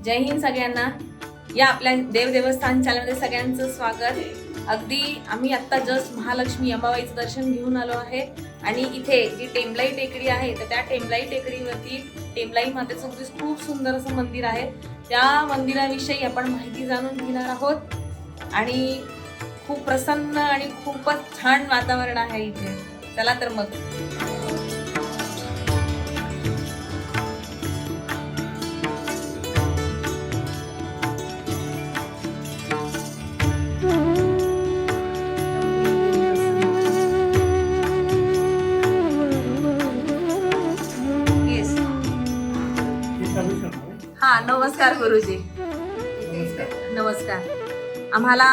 जय हिंद सगळ्यांना. या आपल्या देवस्थान चॅनलमध्ये सगळ्यांचं स्वागत. अगदी आम्ही आत्ता जस्ट महालक्ष्मी अंबाबाईचं दर्शन घेऊन आलो आहे आणि इथे जी टेंबलाई टेकडी आहे तर त्या टेंबलाई टेकडीवरती टेंबलाई मातेचं खूप सुंदर असं मंदिर आहे. त्या मंदिराविषयी आपण माहिती जाणून घेणार आहोत आणि खूप प्रसन्न आणि खूपच छान वातावरण आहे इथे. चला तर मग. हा, नमस्कार गुरुजी. नमस्कार. आम्हाला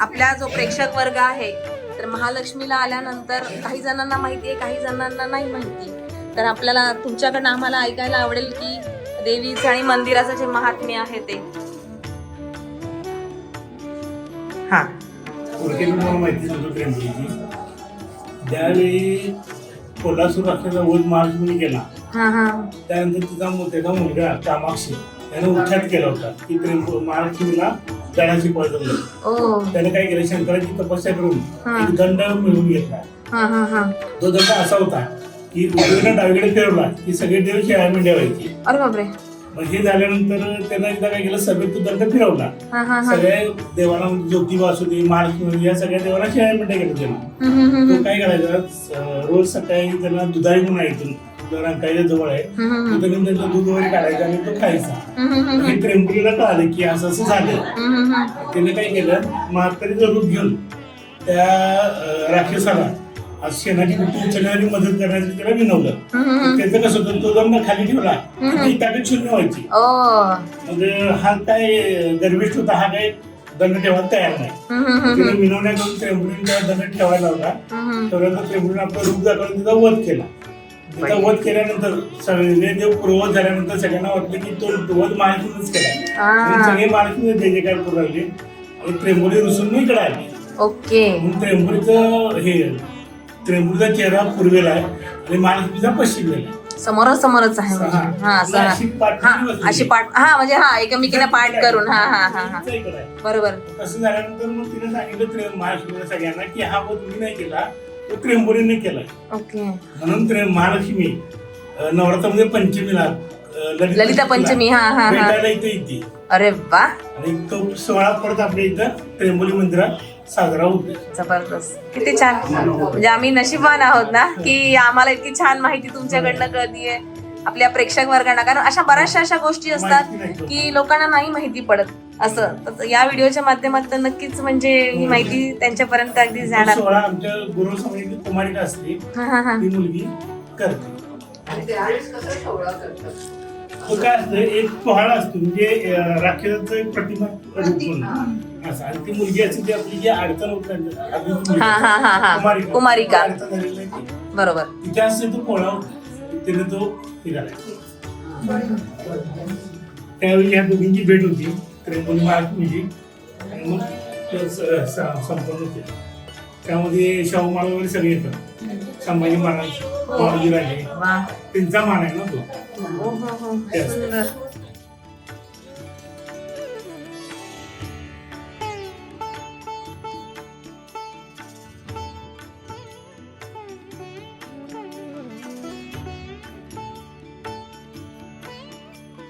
आपला जो प्रेक्षक वर्ग आहे तर महालक्ष्मीला आल्यानंतर काही जणांना माहिती आहे, काही जणांना नाही माहिती. तर आपल्याला तुमच्याकडनं आम्हाला ऐकायला आवडेल की देवीचं आणि मंदिराचं जे महात्म्य आहे ते. हा, ज्यावेळी कोल्हापूर असलेला वध महालक्ष्मी गेला त्यानंतर तिचा त्याचा मुलगा कामाक्षी त्याने उच्चार केला होता की महालक्ष्मीला दंड शिकवायचं. त्याने काय केलं, शंकराची तपस्या करून एक दंड मिळवून घेतला. तो दंड असा होता की उजवीकडे डावीकडे फिरवला की सगळे देव शेळ्या मेंढ्या व्हायची. अरे बापरे. मग हे झाल्यानंतर त्यानं एकदा काय केलं, सगळे तो दंड फिरवला. सगळ्या देवाला ज्योतिबा असू दे, महालक्ष्मी, या सगळ्या देवाला शेळ्या मेंढ्या गेलं त्याला. तो काय करायचा, रोज सकाळी त्यांना दुधाई म्हणून ऐकून रंकाईच्या जवळ आहे तिथून त्यांचं दूध वगैरे काढायचं आणि तो खायचा. हे त्र्यंबकीला कळालं की असं असं झालं. त्याने काय केलं, म्हातारीचं रूप घेऊन त्या राक्षसाला शेणाची बुट्टी उचलण्याची मदत करण्यासाठी त्याला विनवलं. त्याचं कसं होतं, तो दंड खाली ठेवला ती ताकद शून्य व्हायची. मग हा काय गर्विष्ठ होता, हा काय दंड ठेवायला तयार नाही. तिने विनवण्याकडून त्र्यंबकीला दंड ठेवायला लावला. तेवढ्यानंतर त्र्यंबकीने आपलं रूप दाखवून तिचा वध केला. तिचा वध केल्यानंतर सगळे देव पूर्ववत झाल्यानंतर सगळ्यांना वाटलं की तो वध महालक्ष्मीच केला. सगळे महालक्ष्मी जय जयकार करू लागले आणि त्र्यंबोली रुसून इकडे आली. ओके. त्र्यंबोलीचा चेहरा पूर्वेला आहे आणि महालक्ष्मीचा पश्चिमेला आहे. समोरच आहे. अशी पाठ, हा म्हणजे हा एकमेकीने पाठ करून. बरोबर. तसं झाल्यानंतर मग तिने सांगितलं महालक्ष्मीला सगळ्यांना की हा वध मी नाही केला, तो त्र्यंबोलीने केलाय. ओके. म्हणून महालक्ष्मी नवरात्रामध्ये पंचमीला ललिता पंचमी भेटायला इथे येते. अरे वा. आणि तो सोहळा परत आपल्या इथं त्र्यंबोली मंदिरात साजरा होतो. जबरदस्त. किती छान. म्हणजे आम्ही नशीबवान आहोत ना की आम्हाला इतकी छान माहिती तुमच्याकडनं कळतीये आपल्या प्रेक्षक वर्गांना. कारण अशा बऱ्याचशा अशा गोष्टी असतात की लोकांना नाही माहिती पडत. असं या व्हिडिओच्या माध्यमातून नक्कीच म्हणजे ही माहिती त्यांच्यापर्यंत अगदी जाणार. सोहळा आमच्या गुरु समाजाची कुमारिका असते, ती मुलगी करते. काय असतं, एक पहाड असतो म्हणजे राक्षसाचं एक प्रतिमा असं, आणि ती मुलगी असते ती आपली जी अडचण होत कुमारिका. बरोबर. तिच्या असते तो पोळा तिने तो हे घालायचा. त्यावेळी ह्या दोघींची भेट होती, त्र्यंबोली महालक्ष्मीची, आणि मग संपन्न होते. त्यामध्ये शाहू महाराज वगैरे सगळे येतात. संभाजी महाराज, राजे, त्यांचा मान आहे ना तो.